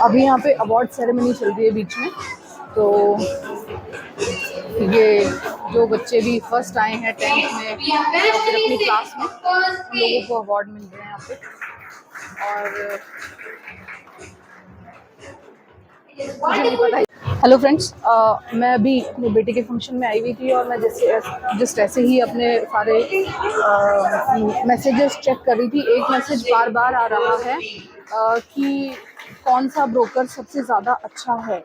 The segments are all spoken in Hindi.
अभी यहाँ पे अवार्ड सेरेमनी चल रही है बीच में, तो ये जो बच्चे भी फर्स्ट आए हैं 10th में और फिर अपनी क्लास में, उन लोगों को अवार्ड मिल रहे हैं यहाँ पे। और मुझे नहीं पता। हेलो फ्रेंड्स, मैं अभी अपने बेटे के फंक्शन में आई हुई थी और मैं जस्ट ऐसे ही अपने सारे मैसेजेस चेक कर रही थी। एक मैसेज बार बार आ रहा है कि कौन सा ब्रोकर सबसे ज़्यादा अच्छा है,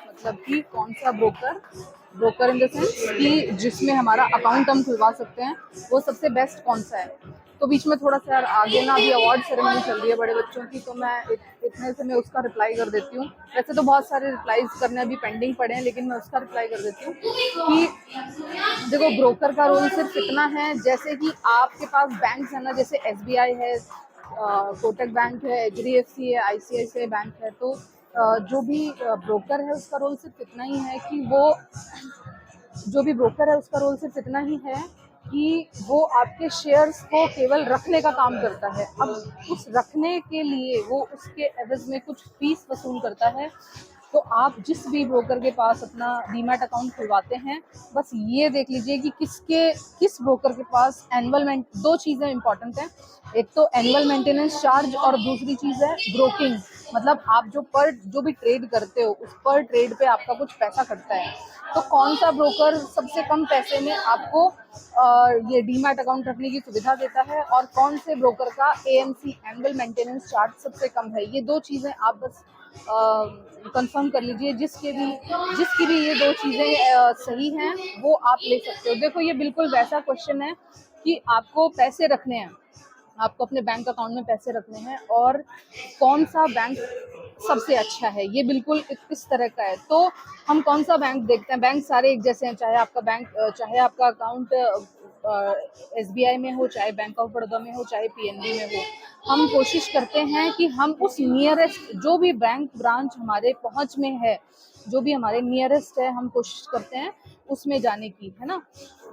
मतलब कि कौन सा ब्रोकर इन द सेंस कि जिसमें हमारा अकाउंट हम खुलवा सकते हैं, वो सबसे बेस्ट कौन सा है। तो बीच में थोड़ा सा यार आगे ना, अभी अवार्ड सेरेमनी चल रही है बड़े बच्चों की, तो मैं इतने से मैं उसका रिप्लाई कर देती हूँ। वैसे तो बहुत सारे रिप्लाईज करने अभी पेंडिंग पड़े हैं, लेकिन मैं उसका रिप्लाई कर देती हूँ कि देखो, ब्रोकर का रोल सिर्फ इतना है, जैसे कि आपके पास बैंक है ना, जैसे SBI है, कोटक बैंक है, HDFC है, ICICI बैंक है, तो जो भी ब्रोकर है उसका रोल सिर्फ इतना ही है कि वो आपके शेयर्स को केवल रखने का काम करता है। अब उस रखने के लिए वो उसके एवज में कुछ फीस वसूल करता है। तो आप जिस भी ब्रोकर के पास अपना डीमैट अकाउंट खुलवाते हैं, बस ये देख लीजिए कि किस ब्रोकर के पास एनुअल दो चीज़ें इंपॉर्टेंट हैं। एक तो एनुअल मेंटेनेंस चार्ज और दूसरी चीज़ है ब्रोकिंग, मतलब आप जो भी ट्रेड करते हो उस पर ट्रेड पे आपका कुछ पैसा कटता है। तो कौन सा ब्रोकर सबसे कम पैसे में आपको ये डीमैट अकाउंट रखने की सुविधा देता है, और कौन से ब्रोकर का AMC एनुअल मेंटेनेंस चार्ज सबसे कम है, ये दो चीज़ें आप बस कंफर्म कर लीजिए। जिसकी भी ये दो चीज़ें सही हैं, वो आप ले सकते हो। देखो, ये बिल्कुल वैसा क्वेश्चन है कि आपको पैसे रखने हैं, आपको अपने बैंक अकाउंट में पैसे रखने हैं, और कौन सा बैंक सबसे अच्छा है, ये बिल्कुल इस तरह का है। तो हम कौन सा बैंक देखते हैं, बैंक सारे एक जैसे हैं, चाहे आपका अकाउंट SBI में हो, चाहे बैंक ऑफ बड़ौदा में हो, चाहे PNB में हो। हम कोशिश करते हैं कि हम उस नियरेस्ट जो भी बैंक ब्रांच हमारे पहुंच में है, जो भी हमारे नियरेस्ट है, हम कोशिश करते हैं उसमें जाने की, है ना।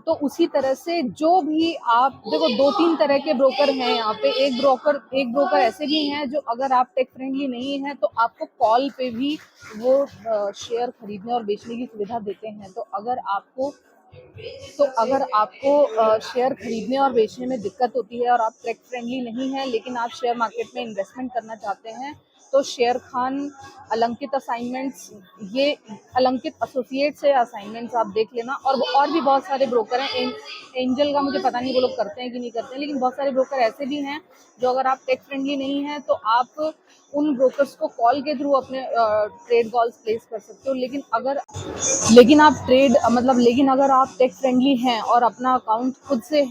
तो उसी तरह से जो भी आप देखो, 2-3 तरह के ब्रोकर हैं यहाँ पे। एक ब्रोकर ऐसे भी हैं जो, अगर आप टेक फ्रेंडली नहीं हैं, तो आपको कॉल पे भी वो शेयर खरीदने और बेचने की सुविधा देते हैं। तो अगर आपको शेयर खरीदने और बेचने में दिक्कत होती है और आप टेक फ्रेंडली नहीं हैं, लेकिन आप शेयर मार्केट में इन्वेस्टमेंट करना चाहते हैं, तो शेयर खान अलंकित असाइनमेंट्स, ये अलंकित एसोसिएट से असाइनमेंट्स आप देख लेना। और भी बहुत सारे ब्रोकर हैं। एंजल का मुझे पता नहीं वो लोग करते हैं कि नहीं करते हैं, लेकिन बहुत सारे ब्रोकर ऐसे भी हैं जो, अगर आप टेक फ्रेंडली नहीं हैं, तो आप उन ब्रोकर्स को कॉल के थ्रू अपने ट्रेड कॉल्स प्लेस कर सकते हो। लेकिन अगर आप टेक फ्रेंडली हैं और अपना अकाउंट खुद से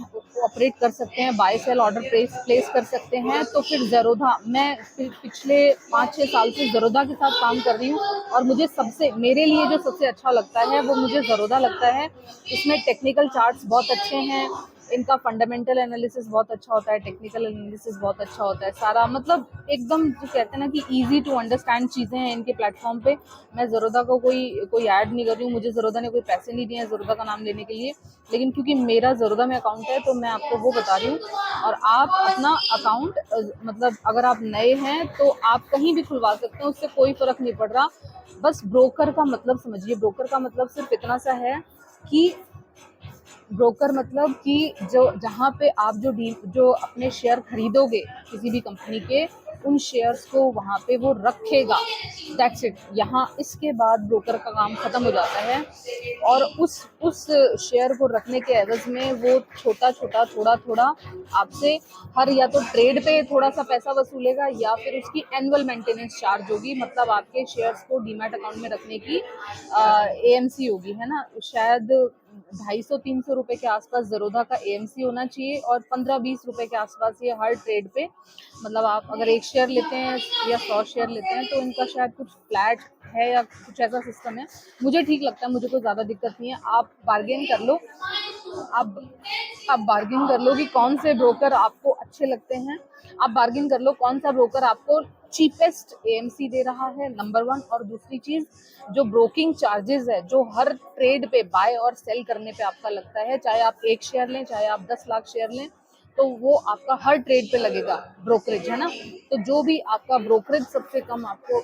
ऑपरेट कर सकते हैं, बाय सेल ऑर्डर प्लेस कर सकते हैं, तो फिर ज़रोधा, मैं पिछले 5-6 साल से ज़रोधा के साथ काम कर रही हूँ, और मेरे लिए जो सबसे अच्छा लगता है वो मुझे ज़रोधा लगता है। इसमें टेक्निकल चार्ट्स बहुत अच्छे हैं, इनका फंडामेंटल एनालिसिस बहुत अच्छा होता है, टेक्निकल एनालिसिस बहुत अच्छा होता है, सारा मतलब एकदम जो कहते हैं ना कि इजी टू अंडरस्टैंड चीज़ें हैं इनके प्लेटफॉर्म पे। मैं ज़रोधा को कोई ऐड नहीं कर रही हूँ, मुझे ज़रोधा ने कोई पैसे नहीं दिए हैं ज़रोधा का नाम लेने के लिए, लेकिन क्योंकि मेरा ज़रोधा में अकाउंट है तो मैं आपको वो बता रही हूँ। और आप अपना अकाउंट मतलब अगर आप नए हैं तो आप कहीं भी खुलवा सकते हैं, उससे कोई फ़र्क नहीं पड़ रहा। बस ब्रोकर का मतलब समझिए, ब्रोकर का मतलब सिर्फ इतना सा है कि ब्रोकर मतलब कि जहाँ पे आप जो अपने शेयर खरीदोगे किसी भी कंपनी के, उन शेयर्स को वहाँ पे वो रखेगा, दैट्स इट। यहाँ इसके बाद ब्रोकर का काम खत्म हो जाता है, और उस शेयर को रखने के एवज में वो थोड़ा थोड़ा आपसे या तो ट्रेड पे थोड़ा सा पैसा वसूलेगा, या फिर उसकी एनुअल मेंटेनेंस चार्ज होगी, मतलब आपके शेयर्स को डीमैट अकाउंट में रखने की AMC होगी, है ना। शायद 250-300 रुपए के आसपास ज़रोधा का AMC होना चाहिए, और 15-20 रुपए के आसपास ये हर ट्रेड पे, मतलब आप अगर 1 शेयर लेते हैं या 100 शेयर लेते हैं, तो इनका शायद कुछ फ्लैट है या कुछ ऐसा सिस्टम है। मुझे ठीक लगता है, मुझे कोई ज़्यादा दिक्कत नहीं है। आप बार्गेन कर लो, आप बार्गेन कर लो कि कौन से ब्रोकर आपको अच्छे लगते हैं। आप बार्गेन कर लो कौन सा ब्रोकर आपको चीपेस्ट AMC दे रहा है, नंबर 1। और दूसरी चीज़, जो ब्रोकिंग चार्जेस है जो हर ट्रेड पे बाय और सेल करने पे आपका लगता है, चाहे आप 1 शेयर लें, चाहे आप 10 लाख शेयर लें, तो वो आपका हर ट्रेड पे लगेगा ब्रोकरेज, है ना। तो जो भी आपका ब्रोकरेज सबसे कम आपको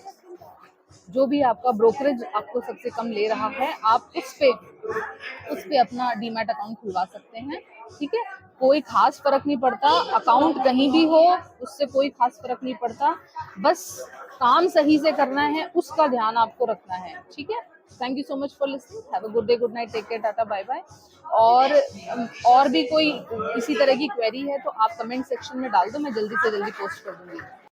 जो भी आपका ब्रोकरेज आपको सबसे कम ले रहा है, आप उस पे अपना डीमैट अकाउंट खुलवा सकते हैं। ठीक है, कोई खास फर्क नहीं पड़ता, अकाउंट कहीं भी हो उससे कोई खास फर्क नहीं पड़ता, बस काम सही से करना है, उसका ध्यान आपको रखना है। ठीक है, thank you so much for listening, have a good day, good night, take care, tata, bye bye. और भी कोई इसी तरह की क्वेरी है तो आप कमेंट सेक्शन में डाल दो, मैं जल्दी से जल्दी पोस्ट कर दूंगी।